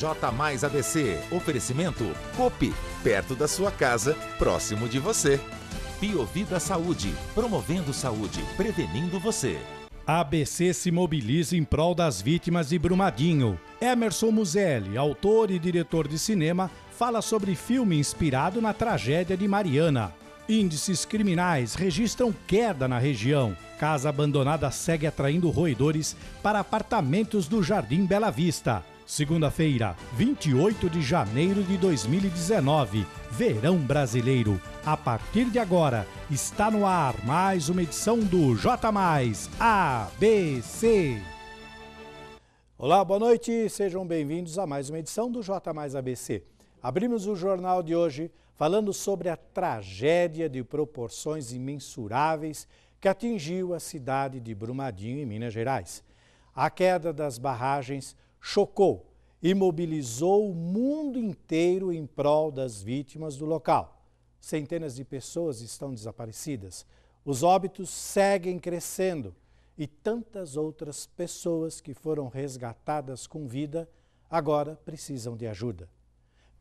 J Mais ABC. Oferecimento Copi, perto da sua casa, próximo de você. Biovida Saúde, promovendo saúde, prevenindo você. A ABC se mobiliza em prol das vítimas de Brumadinho. Emerson Muselli, autor e diretor de cinema, fala sobre filme inspirado na tragédia de Mariana. Índices criminais registram queda na região. Casa abandonada segue atraindo roedores para apartamentos do Jardim Bela Vista. Segunda-feira, 28 de janeiro de 2019. Verão brasileiro. A partir de agora, está no ar mais uma edição do J Mais ABC. Olá, boa noite. Sejam bem-vindos a mais uma edição do J Mais ABC. Abrimos o jornal de hoje falando sobre a tragédia de proporções imensuráveis que atingiu a cidade de Brumadinho, em Minas Gerais. A queda das barragens chocou e mobilizou o mundo inteiro em prol das vítimas do local. Centenas de pessoas estão desaparecidas, os óbitos seguem crescendo e tantas outras pessoas que foram resgatadas com vida agora precisam de ajuda.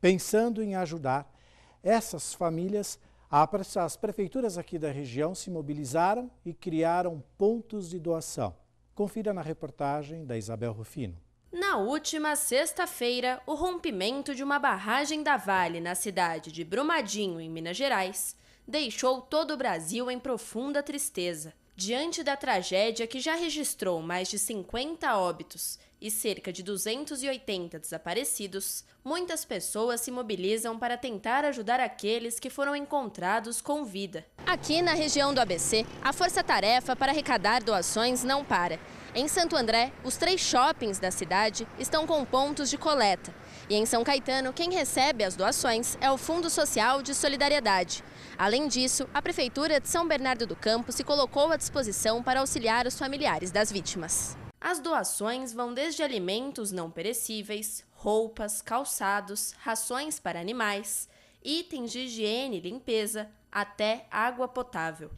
Pensando em ajudar essas famílias, as prefeituras aqui da região se mobilizaram e criaram pontos de doação. Confira na reportagem da Isabel Rufino. Na última sexta-feira, o rompimento de uma barragem da Vale na cidade de Brumadinho, em Minas Gerais, deixou todo o Brasil em profunda tristeza. Diante da tragédia que já registrou mais de 50 óbitos e cerca de 280 desaparecidos, muitas pessoas se mobilizam para tentar ajudar aqueles que foram encontrados com vida. Aqui na região do ABC, a força-tarefa para arrecadar doações não para. Em Santo André, os 3 shoppings da cidade estão com pontos de coleta. E em São Caetano, quem recebe as doações é o Fundo Social de Solidariedade. Além disso, a Prefeitura de São Bernardo do Campo se colocou à disposição para auxiliar os familiares das vítimas. As doações vão desde alimentos não perecíveis, roupas, calçados, rações para animais, itens de higiene e limpeza, até água potável.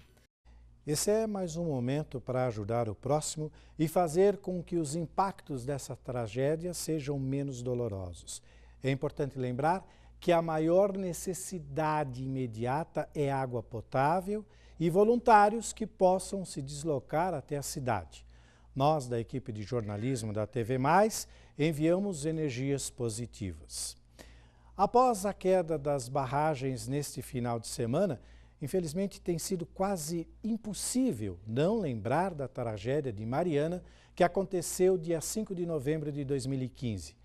Esse é mais um momento para ajudar o próximo e fazer com que os impactos dessa tragédia sejam menos dolorosos. É importante lembrar que a maior necessidade imediata é água potável e voluntários que possam se deslocar até a cidade. Nós, da equipe de jornalismo da TV Mais, enviamos energias positivas. Após a queda das barragens neste final de semana, infelizmente, tem sido quase impossível não lembrar da tragédia de Mariana, que aconteceu dia 5 de novembro de 2015.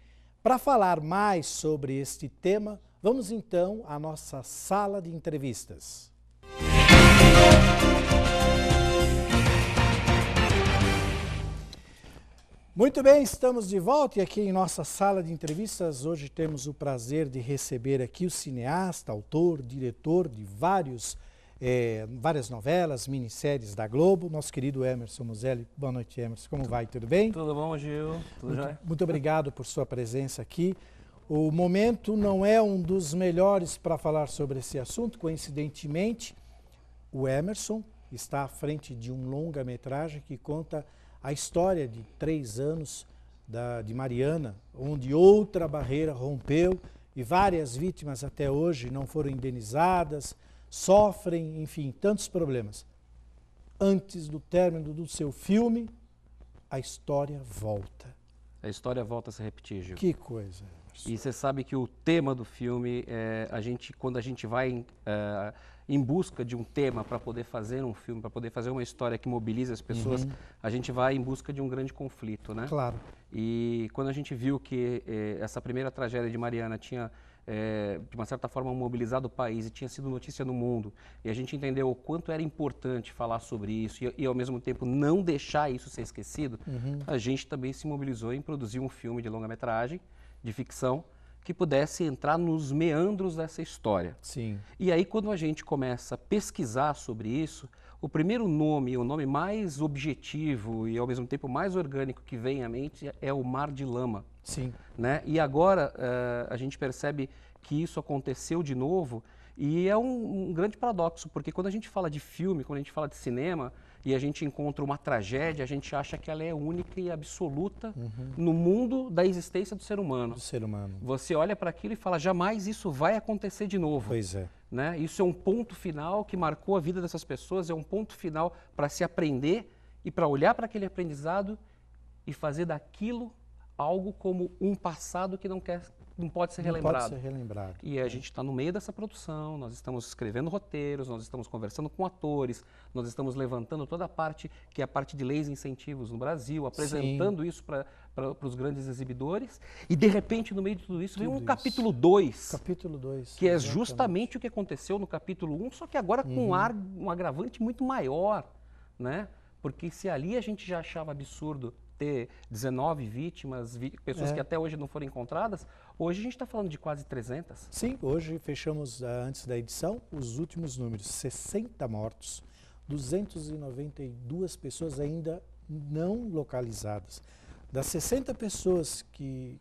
Para falar mais sobre este tema, vamos então à nossa sala de entrevistas. Muito bem, estamos de volta e aqui em nossa sala de entrevistas hoje temos o prazer de receber aqui o cineasta, autor, diretor de várias novelas, minisséries da Globo, nosso querido Emerson Muselli. Boa noite, Emerson. Como vai? Tudo bem? Tudo bom, Gil? Tudo jóia? Muito obrigado por sua presença aqui. O momento não é um dos melhores para falar sobre esse assunto. Coincidentemente, o Emerson está à frente de um longa-metragem que conta a história de 3 anos de Mariana, onde outra barreira rompeu e várias vítimas até hoje não foram indenizadas, sofrem, enfim, tantos problemas. Antes do término do seu filme, a história volta. A história volta a se repetir, Gil. Que coisa, Emerson. E você sabe que o tema do filme, quando a gente vai em busca de um tema para poder fazer um filme, para poder fazer uma história que mobilize as pessoas, a gente vai em busca de um grande conflito, né? Claro. E quando a gente viu que essa primeira tragédia de Mariana tinha, de uma certa forma, mobilizado o país e tinha sido notícia no mundo, e a gente entendeu o quanto era importante falar sobre isso e ao mesmo tempo, não deixar isso ser esquecido, a gente também se mobilizou em produzir um filme de longa-metragem, de ficção, que pudesse entrar nos meandros dessa história. Sim. E aí, quando a gente começa a pesquisar sobre isso, o primeiro nome, o nome mais objetivo e ao mesmo tempo mais orgânico que vem à mente é o Mar de Lama. Sim. Né? E agora a gente percebe que isso aconteceu de novo e é um grande paradoxo, porque quando a gente fala de filme, quando a gente fala de cinema, e a gente encontra uma tragédia, a gente acha que ela é única e absoluta no mundo da existência do ser humano. Do ser humano. Você olha para aquilo e fala, jamais isso vai acontecer de novo. Pois é. Né? Isso é um ponto final que marcou a vida dessas pessoas, é um ponto final para se aprender e para olhar para aquele aprendizado e fazer daquilo algo como um passado que não pode ser relembrado. Não pode ser relembrado. E a gente está no meio dessa produção, nós estamos escrevendo roteiros, nós estamos conversando com atores, nós estamos levantando toda a parte, que é a parte de leis e incentivos no Brasil, apresentando isso para os grandes exibidores, e de repente, no meio de tudo isso, vem um capítulo 2. Capítulo 2. Que é justamente o que aconteceu no capítulo 1, só que agora com um agravante muito maior, né? Porque se ali a gente já achava absurdo ter 19 vítimas, pessoas que até hoje não foram encontradas, hoje a gente está falando de quase 300. Sim, hoje fechamos, antes da edição, os últimos números, 60 mortos, 292 pessoas ainda não localizadas. Das 60 pessoas que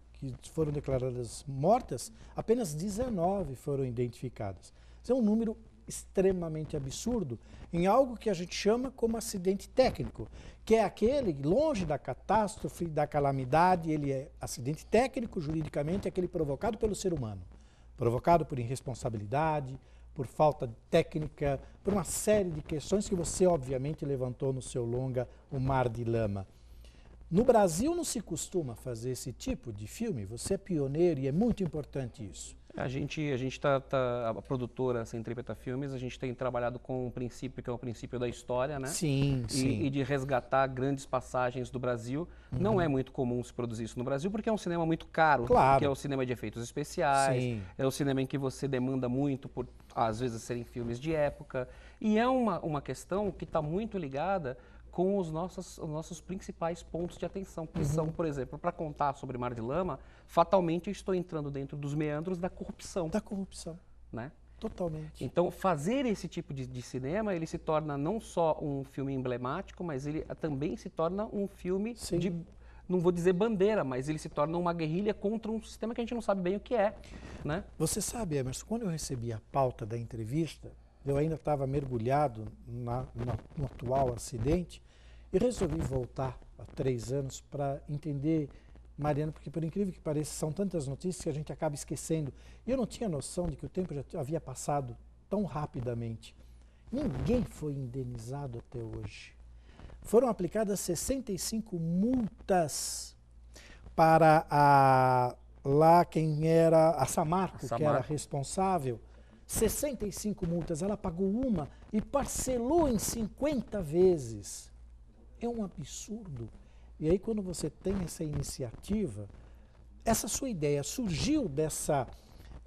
foram declaradas mortas, apenas 19 foram identificadas. Isso é um número extremamente absurdo em algo que a gente chama como acidente técnico, que é aquele, longe da catástrofe, da calamidade, ele é acidente técnico, juridicamente, é aquele provocado pelo ser humano, provocado por irresponsabilidade, por falta de técnica, por uma série de questões que você, obviamente, levantou no seu longa, O Mar de Lama. No Brasil não se costuma fazer esse tipo de filme, você é pioneiro e é muito importante isso. A produtora Centrípeta Filmes, a gente tem trabalhado com um princípio que é o princípio da história, né? Sim, sim. E de resgatar grandes passagens do Brasil. Não é muito comum se produzir isso no Brasil, porque é um cinema muito caro, claro. que é o cinema de efeitos especiais, Sim. é o cinema em que você demanda muito por, às vezes, serem filmes de época. E é uma questão que está muito ligada com os nossos principais pontos de atenção, que são, por exemplo, para contar sobre Mar de Lama, fatalmente eu estou entrando dentro dos meandros da corrupção. Da corrupção, né? Totalmente. Então, fazer esse tipo de cinema, ele se torna não só um filme emblemático, mas ele também se torna um filme de, não vou dizer bandeira, mas ele se torna uma guerrilha contra um sistema que a gente não sabe bem o que é, né? Você sabe, Emerson, quando eu recebi a pauta da entrevista, eu ainda estava mergulhado no atual acidente e resolvi voltar há 3 anos para entender, Mariana, porque por incrível que pareça, são tantas notícias que a gente acaba esquecendo. E eu não tinha noção de que o tempo já havia passado tão rapidamente. Ninguém foi indenizado até hoje. Foram aplicadas 65 multas para quem era a Samarco, que era responsável. 65 multas, ela pagou uma e parcelou em 50 vezes. É um absurdo. E aí, quando você tem essa iniciativa, essa sua ideia surgiu dessa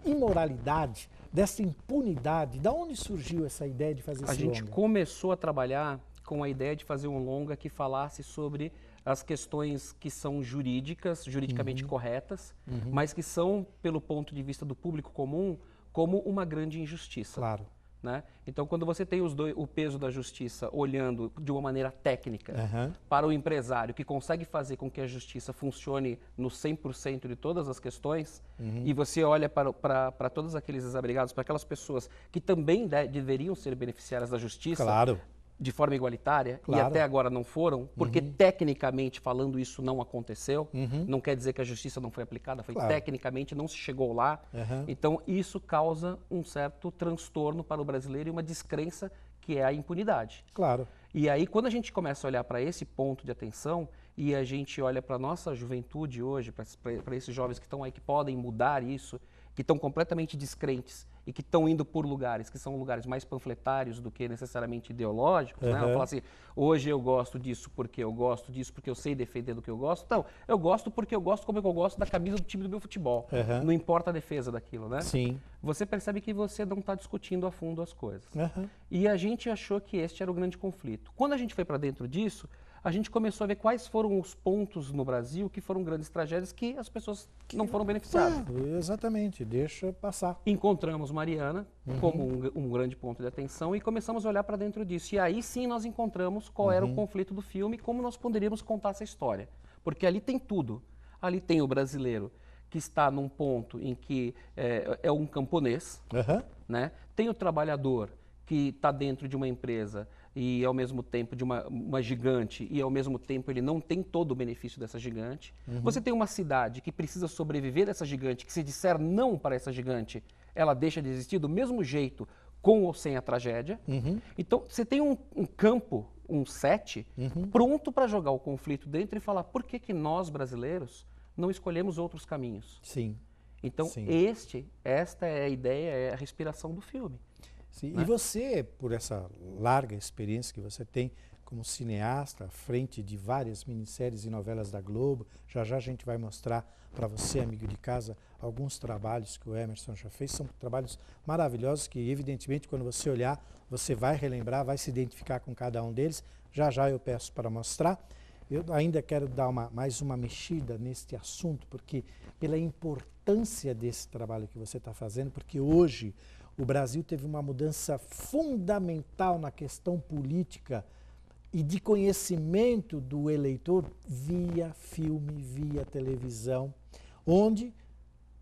imoralidade, dessa impunidade. Da onde surgiu essa ideia de fazer esse longa? A gente começou a trabalhar com a ideia de fazer um longa que falasse sobre as questões que são juridicamente corretas, mas que são, pelo ponto de vista do público comum, como uma grande injustiça. Claro. Né? Então, quando você tem o peso da justiça olhando de uma maneira técnica para o empresário que consegue fazer com que a justiça funcione no 100% de todas as questões, e você olha para todos aqueles desabrigados, para aquelas pessoas que também deveriam ser beneficiárias da justiça, claro, de forma igualitária, claro, e até agora não foram, porque tecnicamente falando isso não aconteceu, não quer dizer que a justiça não foi aplicada, foi claro, tecnicamente não se chegou lá. Então isso causa um certo transtorno para o brasileiro e uma descrença que é a impunidade. Claro. E aí quando a gente começa a olhar para esse ponto de atenção e a gente olha para a nossa juventude hoje, para esses jovens que estão aí, que podem mudar isso, que estão completamente descrentes e que estão indo por lugares que são lugares mais panfletários do que necessariamente ideológicos, né? Eu falo assim, hoje eu gosto disso porque eu sei defender do que eu gosto. Então, eu gosto porque eu gosto como eu gosto da camisa do time do meu futebol. Não importa a defesa daquilo, né? Sim. Você percebe que você não está discutindo a fundo as coisas. E a gente achou que este era o grande conflito. Quando a gente foi para dentro disso, a gente começou a ver quais foram os pontos no Brasil que foram grandes tragédias que as pessoas não foram beneficiadas. Exatamente, deixa passar. Encontramos Mariana como um grande ponto de atenção e começamos a olhar para dentro disso. E aí sim nós encontramos qual era o conflito do filme e como nós poderíamos contar essa história. Porque ali tem tudo. Ali tem o brasileiro que está num ponto em que é um camponês, né? Tem o trabalhador que está dentro de uma empresa e ao mesmo tempo de uma gigante, e ao mesmo tempo ele não tem todo o benefício dessa gigante. Você tem uma cidade que precisa sobreviver dessa gigante, que se disser não para essa gigante, ela deixa de existir do mesmo jeito, com ou sem a tragédia. Então, você tem um campo, um set, pronto para jogar o conflito dentro e falar por que nós, brasileiros, não escolhemos outros caminhos. Sim. Então, Sim. esta é a ideia, é a respiração do filme. Sim. Né? E você, por essa larga experiência que você tem como cineasta, à frente de várias minisséries e novelas da Globo, já já a gente vai mostrar para você, amigo de casa, alguns trabalhos que o Emerson já fez. São trabalhos maravilhosos que, evidentemente, quando você olhar, você vai relembrar, vai se identificar com cada um deles. Já já eu peço para mostrar. Eu ainda quero dar mais uma mexida neste assunto, porque pela importância desse trabalho que você está fazendo, porque hoje o Brasil teve uma mudança fundamental na questão política e de conhecimento do eleitor via filme, via televisão, onde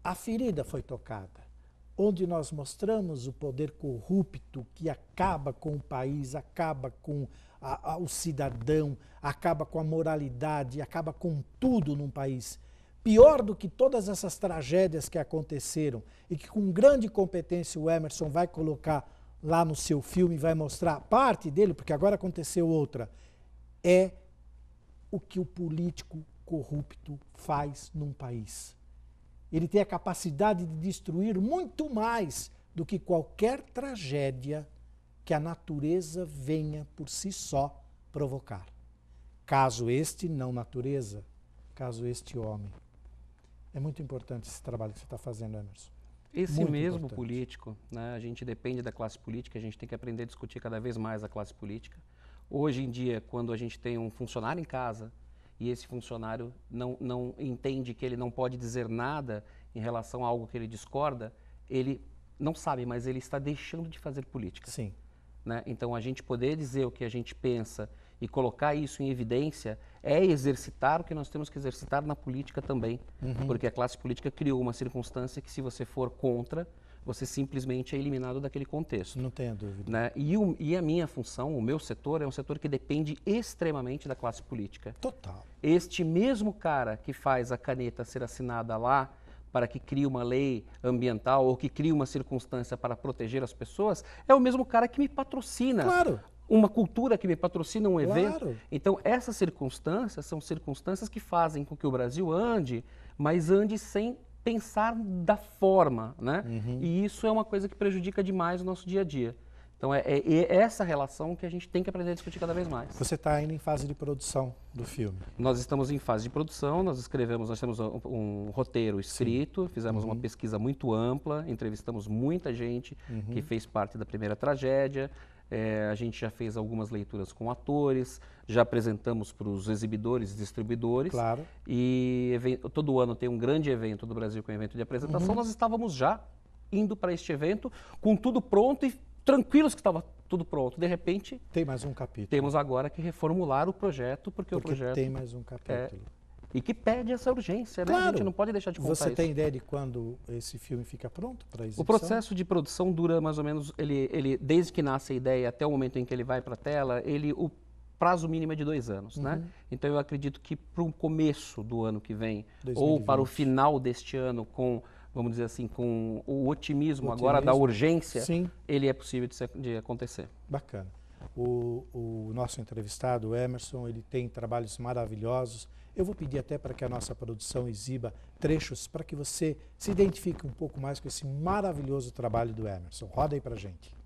a ferida foi tocada, onde nós mostramos o poder corrupto que acaba com o país, acaba com o cidadão, acaba com a moralidade, acaba com tudo num país. Pior do que todas essas tragédias que aconteceram e que com grande competência o Emerson vai colocar lá no seu filme, vai mostrar parte dele, porque agora aconteceu outra, é o que o político corrupto faz num país. Ele tem a capacidade de destruir muito mais do que qualquer tragédia que a natureza venha por si só provocar. Caso este não natureza, caso este homem. É muito importante esse trabalho que você está fazendo, Emerson. Esse Muito mesmo importante. político, né, a gente depende da classe política, a gente tem que aprender a discutir cada vez mais a classe política. Hoje em dia, quando a gente tem um funcionário em casa e esse funcionário não entende que ele não pode dizer nada em relação a algo que ele discorda, ele não sabe, mas ele está deixando de fazer política. Sim. Né? Então, a gente poder dizer o que a gente pensa e colocar isso em evidência é exercitar o que nós temos que exercitar na política também. Porque a classe política criou uma circunstância que, se você for contra, você simplesmente é eliminado daquele contexto. Não tenha dúvida. Né? E a minha função, o meu setor, é um setor que depende extremamente da classe política. Total. Este mesmo cara que faz a caneta ser assinada lá para que crie uma lei ambiental ou que crie uma circunstância para proteger as pessoas, é o mesmo cara que me patrocina. Claro. Uma cultura que me patrocina um evento. Claro. Então, essas circunstâncias são circunstâncias que fazem com que o Brasil ande, mas ande sem pensar da forma, né? E isso é uma coisa que prejudica demais o nosso dia a dia. Então, é essa relação que a gente tem que aprender a discutir cada vez mais. Você está ainda em fase de produção do filme. Nós estamos em fase de produção, nós temos um roteiro escrito, fizemos uma pesquisa muito ampla, entrevistamos muita gente que fez parte da primeira tragédia, a gente já fez algumas leituras com atores, já apresentamos para os exibidores e distribuidores. Claro. E todo ano tem um grande evento do Brasil, que é um evento de apresentação. Nós estávamos já indo para este evento com tudo pronto e tranquilos que estava tudo pronto. De repente, Tem mais um capítulo. temos agora que reformular o projeto, porque o projeto... tem mais um capítulo. E que pede essa urgência, né? Claro. A gente não pode deixar de contar Você isso. tem ideia de quando esse filme fica pronto para exibição? O processo de produção dura mais ou menos, desde que nasce a ideia até o momento em que ele vai para a tela, o prazo mínimo é de 2 anos, né? Então eu acredito que para o começo do ano que vem, 2020. ou para o final deste ano, com, vamos dizer assim, com o otimismo agora da urgência, Sim. ele é possível de acontecer. Bacana. O nosso entrevistado, o Emerson, ele tem trabalhos maravilhosos. Eu vou pedir até para que a nossa produção exiba trechos para que você se identifique um pouco mais com esse maravilhoso trabalho do Emerson. Roda aí para a gente.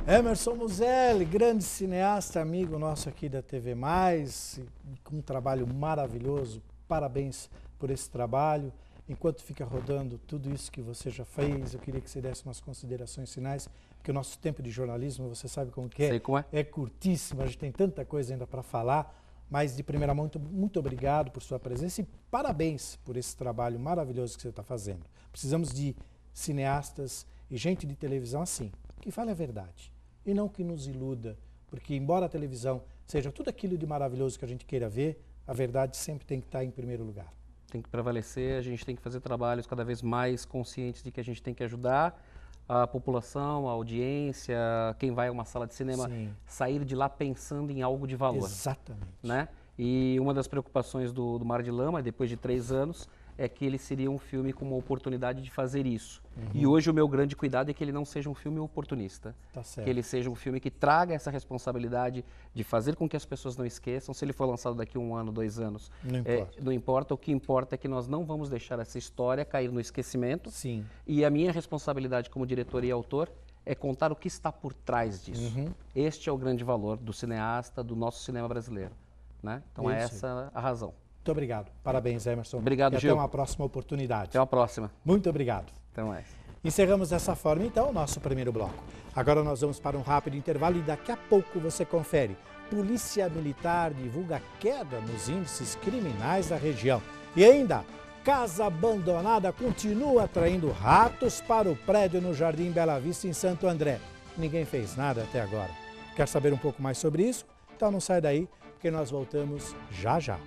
Emerson Muselli, grande cineasta, amigo nosso aqui da TV Mais, com um trabalho maravilhoso. Parabéns por esse trabalho. enquanto fica rodando tudo isso que você já fez, eu queria que você desse umas considerações finais, porque o nosso tempo de jornalismo, você sabe como que é? Sei como é. É curtíssimo, a gente tem tanta coisa ainda para falar, mas de primeira mão, muito obrigado por sua presença e parabéns por esse trabalho maravilhoso que você está fazendo. Precisamos de cineastas e gente de televisão assim, que fale a verdade e não que nos iluda, porque embora a televisão seja tudo aquilo de maravilhoso que a gente queira ver, a verdade sempre tem que estar em primeiro lugar. Tem que prevalecer, a gente tem que fazer trabalhos cada vez mais conscientes de que a gente tem que ajudar a população, a audiência, quem vai a uma sala de cinema, Sim. sair de lá pensando em algo de valor. Exatamente. Né? E uma das preocupações do Mar de Lama, depois de 3 anos, é que ele seria um filme com uma oportunidade de fazer isso. E hoje o meu grande cuidado é que ele não seja um filme oportunista. Tá certo. Que ele seja um filme que traga essa responsabilidade de fazer com que as pessoas não esqueçam. Se ele for lançado daqui a 1 ano, 2 anos, Não importa. não importa. O que importa é que nós não vamos deixar essa história cair no esquecimento. Sim. E a minha responsabilidade como diretor e autor é contar o que está por trás disso. Este é o grande valor do cineasta, do nosso cinema brasileiro. Né? Então é Isso aí. essa a razão. Muito obrigado. Parabéns, Emerson. Obrigado, e Gil. até uma próxima oportunidade. Até a próxima. Muito obrigado. Até mais. Encerramos dessa forma, então, o nosso primeiro bloco. Agora nós vamos para um rápido intervalo e daqui a pouco você confere. Polícia Militar divulga queda nos índices criminais da região. E ainda, casa abandonada continua atraindo ratos para o prédio no Jardim Bela Vista, em Santo André. Ninguém fez nada até agora. Quer saber um pouco mais sobre isso? Então não sai daí, porque nós voltamos já já.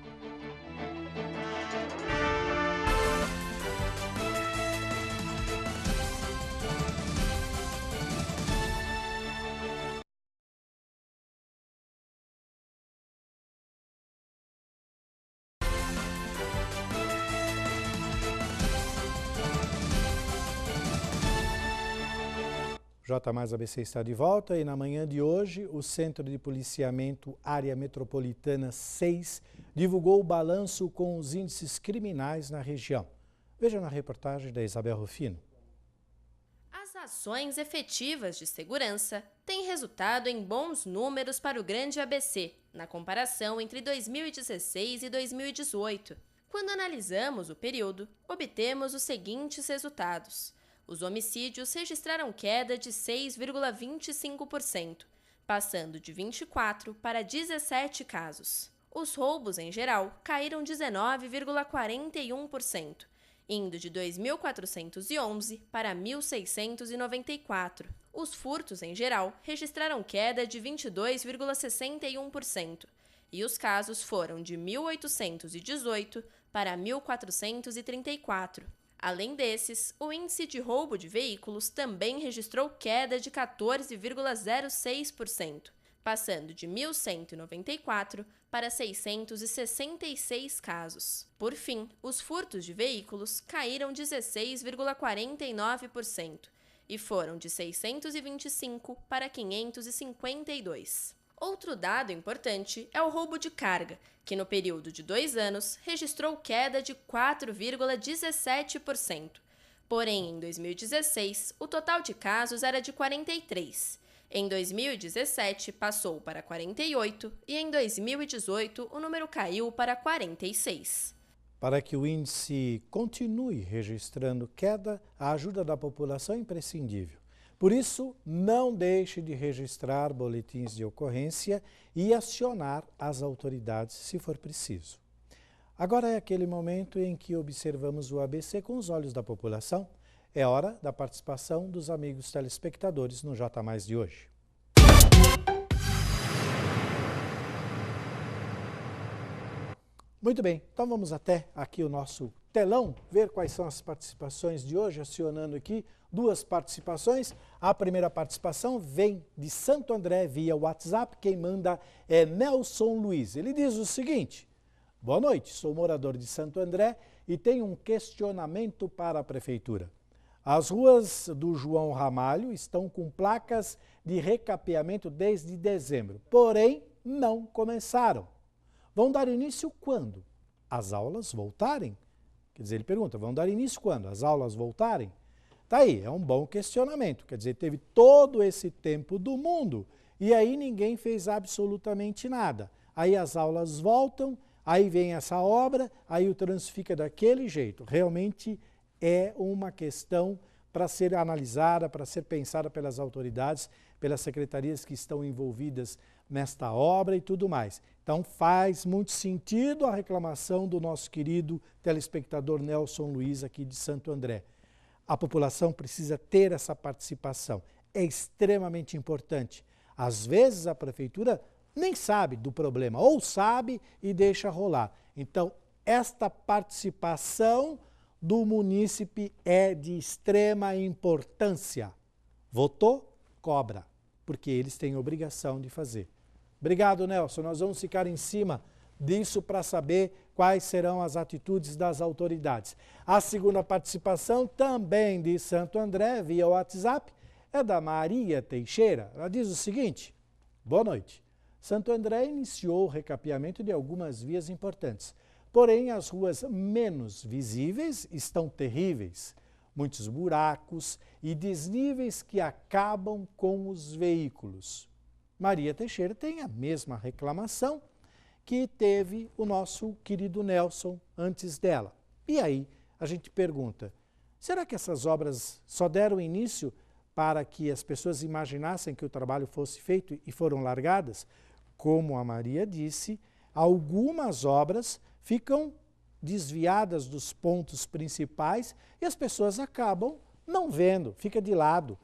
J mais ABC está de volta e na manhã de hoje o Centro de Policiamento Área Metropolitana 6 divulgou o balanço com os índices criminais na região. Veja na reportagem da Isabel Rufino. As ações efetivas de segurança têm resultado em bons números para o Grande ABC, na comparação entre 2016 e 2018. Quando analisamos o período, obtemos os seguintes resultados. Os homicídios registraram queda de 6,25%, passando de 24 para 17 casos. Os roubos, em geral, caíram 19,41%, indo de 2.411 para 1.694. Os furtos, em geral, registraram queda de 22,61%, e os casos foram de 1.818 para 1.434. Além desses, o índice de roubo de veículos também registrou queda de 14,06%, passando de 1.194 para 666 casos. Por fim, os furtos de veículos caíram 16,49% e foram de 625 para 552. Outro dado importante é o roubo de carga, que no período de 2 anos registrou queda de 4,17%. Porém, em 2016, o total de casos era de 43. Em 2017, passou para 48 e em 2018 o número caiu para 46. Para que o índice continue registrando queda, a ajuda da população é imprescindível. Por isso, não deixe de registrar boletins de ocorrência e acionar as autoridades se for preciso. Agora é aquele momento em que observamos o ABC com os olhos da população. É hora da participação dos amigos telespectadores no J+ de hoje. Muito bem, então vamos até aqui o nosso telão, ver quais são as participações de hoje, acionando aqui 2 participações. A primeira participação vem de Santo André via WhatsApp, quem manda é Nelson Luiz. Ele diz o seguinte: boa noite, sou morador de Santo André e tenho um questionamento para a Prefeitura. As ruas do João Ramalho estão com placas de recapeamento desde dezembro, porém não começaram. Vão dar início quando? As aulas voltarem? Quer dizer, ele pergunta, vão dar início quando? As aulas voltarem? Tá aí, é um bom questionamento. Quer dizer, teve todo esse tempo do mundo e aí ninguém fez absolutamente nada. Aí as aulas voltam, aí vem essa obra, aí o trânsito fica daquele jeito. Realmente é uma questão para ser analisada, para ser pensada pelas autoridades, pelas secretarias que estão envolvidas nesta obra e tudo mais. Então faz muito sentido a reclamação do nosso querido telespectador Nelson Luiz aqui de Santo André. A população precisa ter essa participação, é extremamente importante. Às vezes a prefeitura nem sabe do problema, ou sabe e deixa rolar. Então esta participação do munícipe é de extrema importância. Votou? Cobra, porque eles têm obrigação de fazer. Obrigado, Nelson. Nós vamos ficar em cima disso para saber quais serão as atitudes das autoridades. A segunda participação, também de Santo André, via WhatsApp, é da Maria Teixeira. Ela diz o seguinte: boa noite. Santo André iniciou o recapeamento de algumas vias importantes. Porém, as ruas menos visíveis estão terríveis. Muitos buracos e desníveis que acabam com os veículos. Maria Teixeira tem a mesma reclamação que teve o nosso querido Nelson antes dela. E aí a gente pergunta, será que essas obras só deram início para que as pessoas imaginassem que o trabalho fosse feito e foram largadas? Como a Maria disse, algumas obras ficam desviadas dos pontos principais e as pessoas acabam não vendo, fica de lado,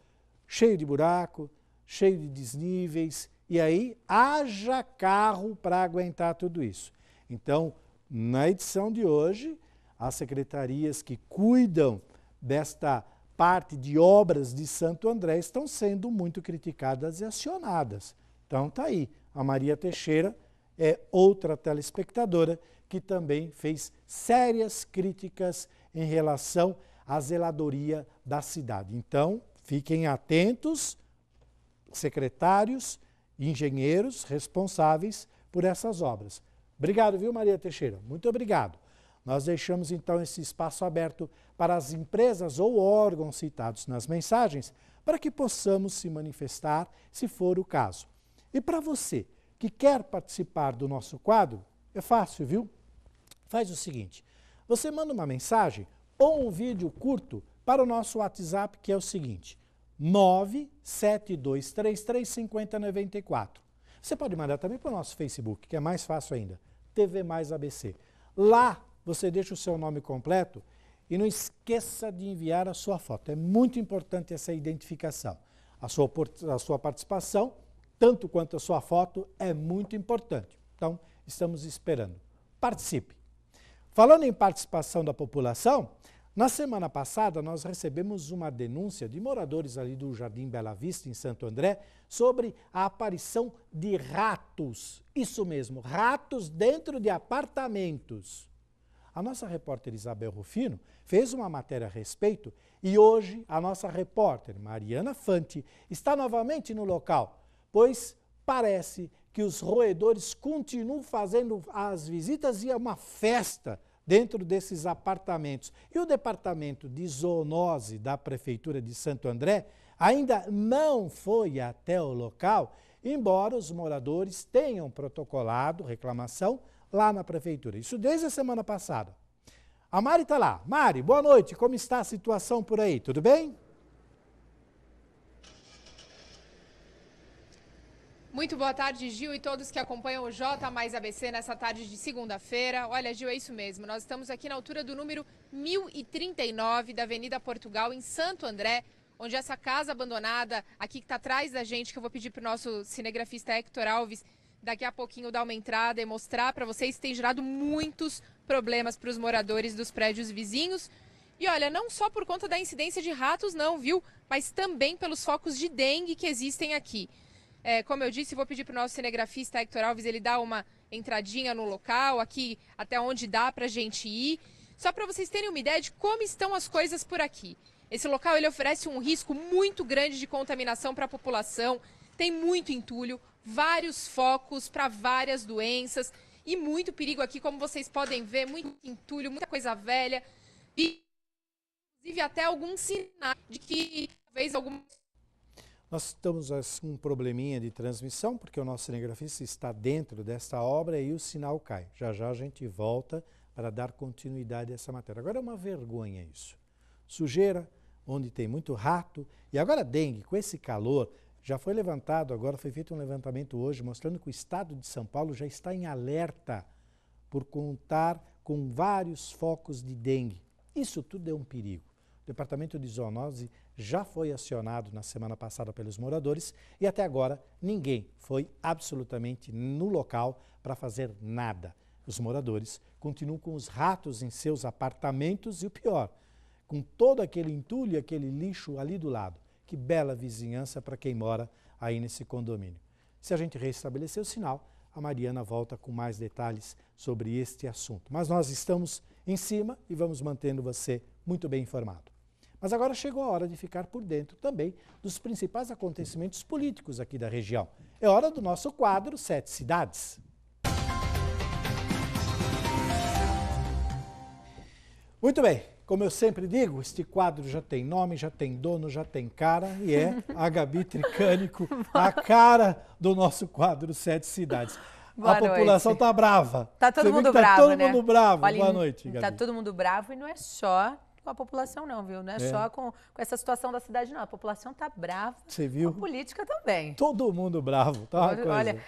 cheio de buraco, cheio de desníveis, e aí haja carro para aguentar tudo isso. Então, na edição de hoje, as secretarias que cuidam desta parte de obras de Santo André estão sendo muito criticadas e acionadas. Então tá aí, a Maria Teixeira é outra telespectadora que também fez sérias críticas em relação à zeladoria da cidade. Então, fiquem atentos, secretários, engenheiros responsáveis por essas obras. Obrigado, viu, Maria Teixeira? Muito obrigado. Nós deixamos então esse espaço aberto para as empresas ou órgãos citados nas mensagens, para que possamos se manifestar, se for o caso. E para você que quer participar do nosso quadro, é fácil, viu? Faz o seguinte, você manda uma mensagem ou um vídeo curto para o nosso WhatsApp, que é o seguinte, 972335094. Você pode mandar também para o nosso Facebook, que é mais fácil ainda, TV Mais ABC. Lá você deixa o seu nome completo e não esqueça de enviar a sua foto. É muito importante essa identificação. A sua participação, tanto quanto a sua foto, é muito importante. Então, estamos esperando. Participe. Falando em participação da população, na semana passada nós recebemos uma denúncia de moradores ali do Jardim Bela Vista, em Santo André, sobre a aparição de ratos. Isso mesmo, ratos dentro de apartamentos. A nossa repórter Isabel Rufino fez uma matéria a respeito e hoje a nossa repórter Mariana Fante está novamente no local, pois parece que os roedores continuam fazendo as visitas e é uma festa dentro desses apartamentos. E o departamento de zoonose da Prefeitura de Santo André ainda não foi até o local, embora os moradores tenham protocolado reclamação lá na Prefeitura. Isso desde a semana passada. A Mari está lá. Mari, boa noite. Como está a situação por aí? Tudo bem? Muito boa tarde, Gil, e todos que acompanham o J mais ABC nessa tarde de segunda-feira. Olha, Gil, é isso mesmo. Nós estamos aqui na altura do número 1039 da Avenida Portugal, em Santo André, onde essa casa abandonada, aqui que está atrás da gente, que eu vou pedir para o nosso cinegrafista Hector Alves daqui a pouquinho dar uma entrada e mostrar para vocês, tem gerado muitos problemas para os moradores dos prédios vizinhos. E olha, não só por conta da incidência de ratos não, viu? Mas também pelos focos de dengue que existem aqui. Como eu disse, vou pedir para o nosso cinegrafista Hector Alves, ele dar uma entradinha no local, aqui até onde dá para a gente ir. Só para vocês terem uma ideia de como estão as coisas por aqui. Esse local ele oferece um risco muito grande de contaminação para a população, tem muito entulho, vários focos para várias doenças e muito perigo aqui, como vocês podem ver, muito entulho, muita coisa velha e inclusive até alguns sinais de que talvez algum... Nós estamos com um probleminha de transmissão, porque o nosso cinegrafista está dentro desta obra e o sinal cai. Já já a gente volta para dar continuidade a essa matéria. Agora é uma vergonha isso. Sujeira, onde tem muito rato, e agora dengue, com esse calor, já foi levantado, agora foi feito um levantamento hoje, mostrando que o estado de São Paulo já está em alerta por contar com vários focos de dengue. Isso tudo é um perigo. O Departamento de Zoonose já foi acionado na semana passada pelos moradores e até agora ninguém foi absolutamente no local para fazer nada. Os moradores continuam com os ratos em seus apartamentos e o pior, com todo aquele entulho e aquele lixo ali do lado. Que bela vizinhança para quem mora aí nesse condomínio. Se a gente restabelecer o sinal, a Mariana volta com mais detalhes sobre este assunto. Mas nós estamos em cima e vamos mantendo você muito bem informado. Mas agora chegou a hora de ficar por dentro também dos principais acontecimentos políticos aqui da região. É hora do nosso quadro 7 Cidades. Muito bem, como eu sempre digo, este quadro já tem nome, já tem dono, já tem cara e é a Gabi Tricânico, a cara do nosso quadro 7 Cidades. Boa a população está brava. Tá todo mundo tá bravo, todo né? mundo bravo. Olha, boa noite, Gabi. Tá todo mundo bravo e não é só com a população não, viu? Não é só com essa situação da cidade não. A população tá brava. Você viu? A política também. Todo mundo bravo, tá uma coisa. Olha,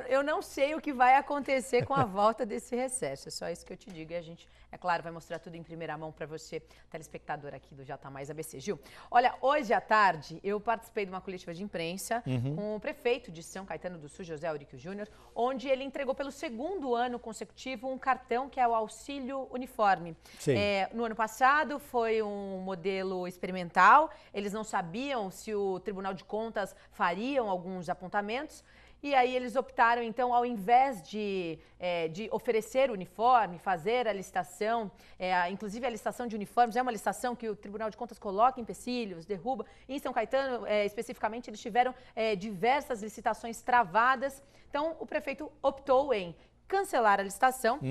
eu não sei o que vai acontecer com a volta desse recesso. É só isso que eu te digo. E a gente, é claro, vai mostrar tudo em primeira mão para você, telespectador aqui do Jota Mais ABC. Gil, olha, hoje à tarde eu participei de uma coletiva de imprensa com o prefeito de São Caetano do Sul, José Aurico Júnior, onde ele entregou pelo 2º ano consecutivo um cartão que é o auxílio uniforme. Sim. No ano passado foi um modelo experimental, eles não sabiam se o Tribunal de Contas fariam alguns apontamentos. E aí eles optaram, então, ao invés de oferecer uniforme, fazer a licitação, inclusive a licitação de uniformes é uma licitação que o Tribunal de Contas coloca empecilhos, derruba. Em São Caetano, especificamente, eles tiveram diversas licitações travadas. Então, o prefeito optou em cancelar a licitação,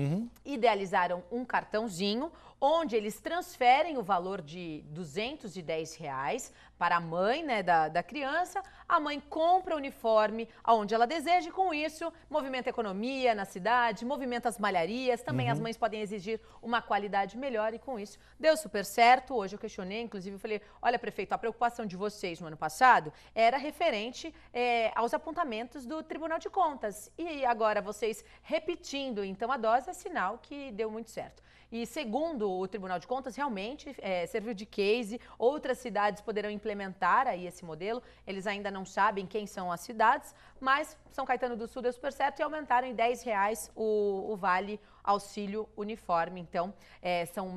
idealizaram um cartãozinho, onde eles transferem o valor de R$210 para a mãe, né, da criança. A mãe compra o uniforme aonde ela deseja e com isso movimenta a economia na cidade, movimenta as malharias, também as mães podem exigir uma qualidade melhor e com isso deu super certo. Hoje eu questionei, inclusive eu falei, olha prefeito, a preocupação de vocês no ano passado era referente aos apontamentos do Tribunal de Contas e agora vocês repetindo então a dose é sinal que deu muito certo. E segundo o Tribunal de Contas, realmente serviu de case, outras cidades poderão implementar aí esse modelo, eles ainda não sabem quem são as cidades, mas São Caetano do Sul deu super certo e aumentaram em R$10 o vale auxílio uniforme. Então, são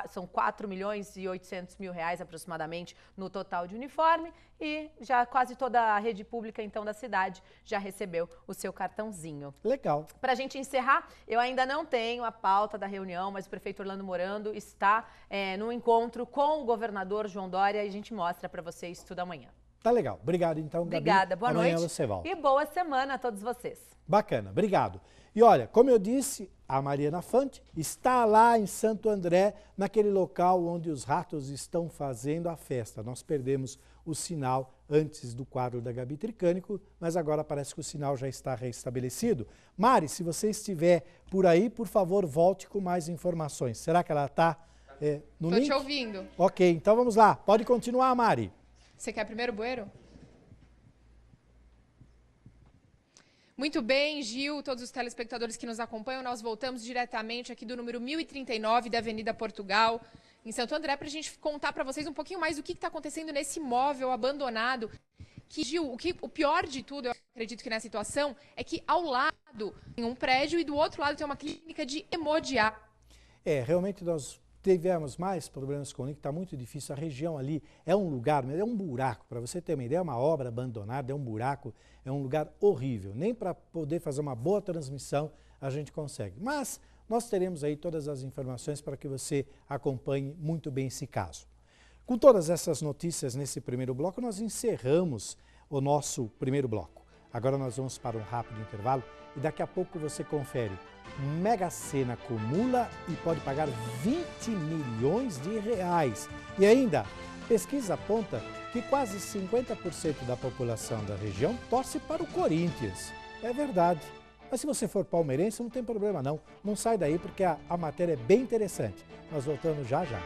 são 4.800.000 reais aproximadamente no total de uniforme e já quase toda a rede pública então da cidade já recebeu o seu cartãozinho. Legal. Para a gente encerrar, eu ainda não tenho a pauta da reunião, mas o prefeito Orlando Morando está no encontro com o governador João Dória e a gente mostra para vocês tudo amanhã. Tá legal. Obrigado então, Gabi. Obrigada, boa Amanhã noite. Você volta. E boa semana a todos vocês. Bacana, obrigado. E olha, como eu disse, a Mariana Fante está lá em Santo André, naquele local onde os ratos estão fazendo a festa. Nós perdemos o sinal antes do quadro da Gabi Tricânico, mas agora parece que o sinal já está restabelecido. Mari, se você estiver por aí, por favor, volte com mais informações. Será que ela está no link? Estou te ouvindo. Ok, então vamos lá. Pode continuar, Mari. Você quer primeiro o bueiro? Muito bem, Gil, todos os telespectadores que nos acompanham, nós voltamos diretamente aqui do número 1039 da Avenida Portugal, em Santo André, para a gente contar para vocês um pouquinho mais do que está acontecendo nesse imóvel abandonado. Que, Gil, o pior de tudo, eu acredito que nessa situação, é que ao lado tem um prédio e do outro lado tem uma clínica de hemodiálise. Realmente nós tivemos mais problemas com o link, está muito difícil. A região ali é um lugar, é um buraco. Para você ter uma ideia, é uma obra abandonada, é um buraco, é um lugar horrível. Nem para poder fazer uma boa transmissão a gente consegue. Mas nós teremos aí todas as informações para que você acompanhe muito bem esse caso. Com todas essas notícias nesse primeiro bloco, nós encerramos o nosso primeiro bloco. Agora nós vamos para um rápido intervalo e daqui a pouco você confere. Mega Sena acumula e pode pagar 20 milhões de reais. E ainda, Pesquisa aponta que quase 50% da população da região torce para o Corinthians. É verdade. Mas se você for palmeirense, não tem problema não. Não sai daí porque a matéria é bem interessante. Nós voltamos já já.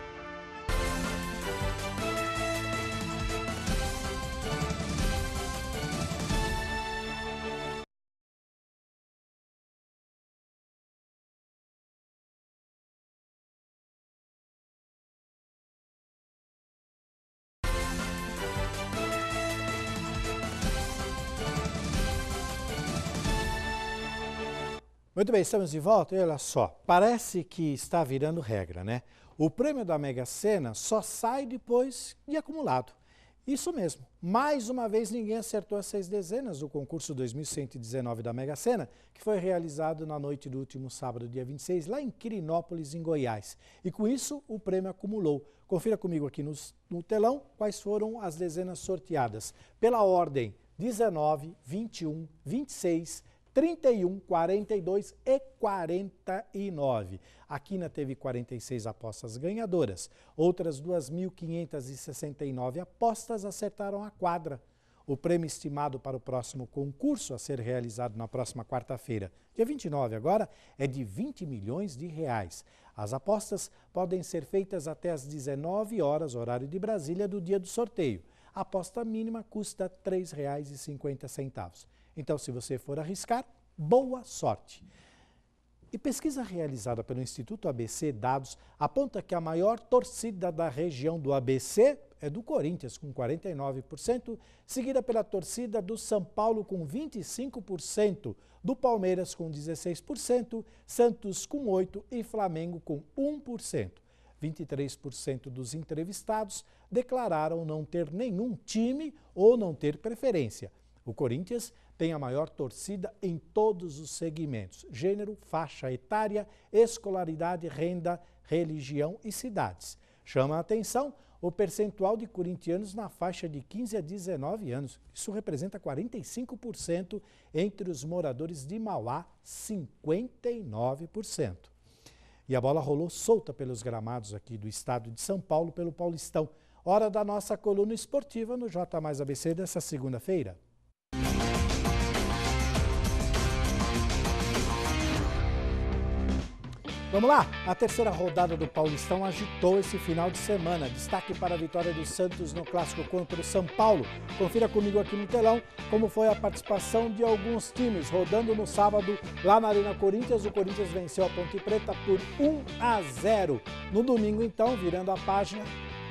Muito bem, estamos de volta e olha só, parece que está virando regra, né? O prêmio da Mega Sena só sai depois de acumulado. Isso mesmo, mais uma vez ninguém acertou as 6 dezenas do concurso 2119 da Mega Sena, que foi realizado na noite do último sábado, dia 26, lá em Quirinópolis, em Goiás. E com isso o prêmio acumulou. Confira comigo aqui no telão quais foram as dezenas sorteadas. Pela ordem 19, 21, 26, 31, 42 e 49. A quina teve 46 apostas ganhadoras. Outras 2.569 apostas acertaram a quadra. O prêmio estimado para o próximo concurso a ser realizado na próxima quarta-feira, dia 29 agora, é de 20 milhões de reais. As apostas podem ser feitas até às 19 horas, horário de Brasília, do dia do sorteio. A aposta mínima custa R$ 3,50. Então, se você for arriscar, boa sorte! E pesquisa realizada pelo Instituto ABC Dados aponta que a maior torcida da região do ABC é do Corinthians, com 49%, seguida pela torcida do São Paulo, com 25%, do Palmeiras, com 16%, Santos, com 8% e Flamengo, com 1%. 23% dos entrevistados declararam não ter nenhum time ou não ter preferência. O Corinthians tem a maior torcida em todos os segmentos: gênero, faixa etária, escolaridade, renda, religião e cidades. Chama a atenção o percentual de corintianos na faixa de 15 a 19 anos. Isso representa 45% entre os moradores de Mauá, 59%. E a bola rolou solta pelos gramados aqui do estado de São Paulo pelo Paulistão. Hora da nossa coluna esportiva no J Mais ABC dessa segunda-feira. Vamos lá? A terceira rodada do Paulistão agitou esse final de semana. Destaque para a vitória do Santos no clássico contra o São Paulo. Confira comigo aqui no telão como foi a participação de alguns times. Rodando no sábado lá na Arena Corinthians, o Corinthians venceu a Ponte Preta por 1-0. No domingo, então, virando a página,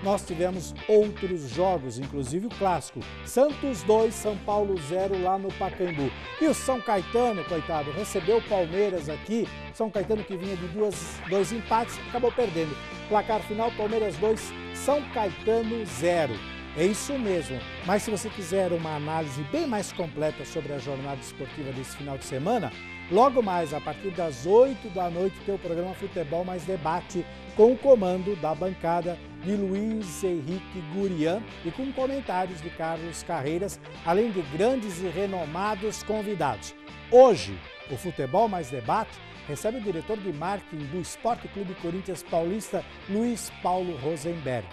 nós tivemos outros jogos, inclusive o clássico. Santos 2, São Paulo 0 lá no Pacaembu. E o São Caetano, coitado, recebeu o Palmeiras aqui. São Caetano, que vinha de dois empates, acabou perdendo. Placar final, Palmeiras 2, São Caetano 0. É isso mesmo. Mas se você quiser uma análise bem mais completa sobre a jornada esportiva desse final de semana, logo mais, a partir das 8 da noite, tem o programa Futebol Mais Debate, com o comando da bancada de Luiz Henrique Gurian e com comentários de Carlos Carreiras, além de grandes e renomados convidados. Hoje, o Futebol Mais Debate recebe o diretor de marketing do Esporte Clube Corinthians Paulista, Luiz Paulo Rosenberg.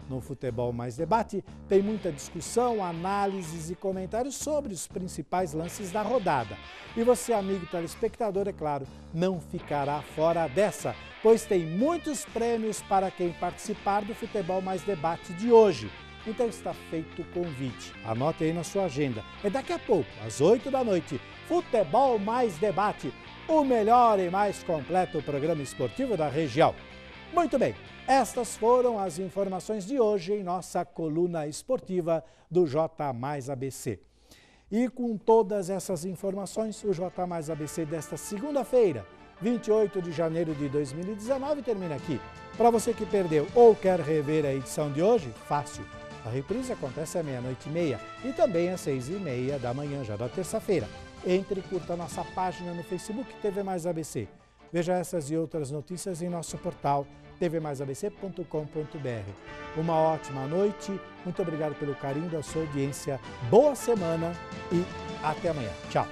No Futebol Mais Debate tem muita discussão, análises e comentários sobre os principais lances da rodada. E você, amigo telespectador, é claro, não ficará fora dessa, pois tem muitos prêmios para quem participar do Futebol Mais Debate de hoje. Então está feito o convite. Anote aí na sua agenda. É daqui a pouco, às 8 da noite, Futebol Mais Debate, o melhor e mais completo programa esportivo da região. Muito bem, estas foram as informações de hoje em nossa coluna esportiva do J Mais ABC. E com todas essas informações, o J Mais ABC desta segunda-feira, 28 de janeiro de 2019, termina aqui. Para você que perdeu ou quer rever a edição de hoje, fácil. A reprise acontece à 00:30 e também às 6:30 da manhã, já da terça-feira. Entre e curta a nossa página no Facebook TV Mais ABC. Veja essas e outras notícias em nosso portal tvmaisabc.com.br. Uma ótima noite, muito obrigado pelo carinho da sua audiência, boa semana e até amanhã. Tchau!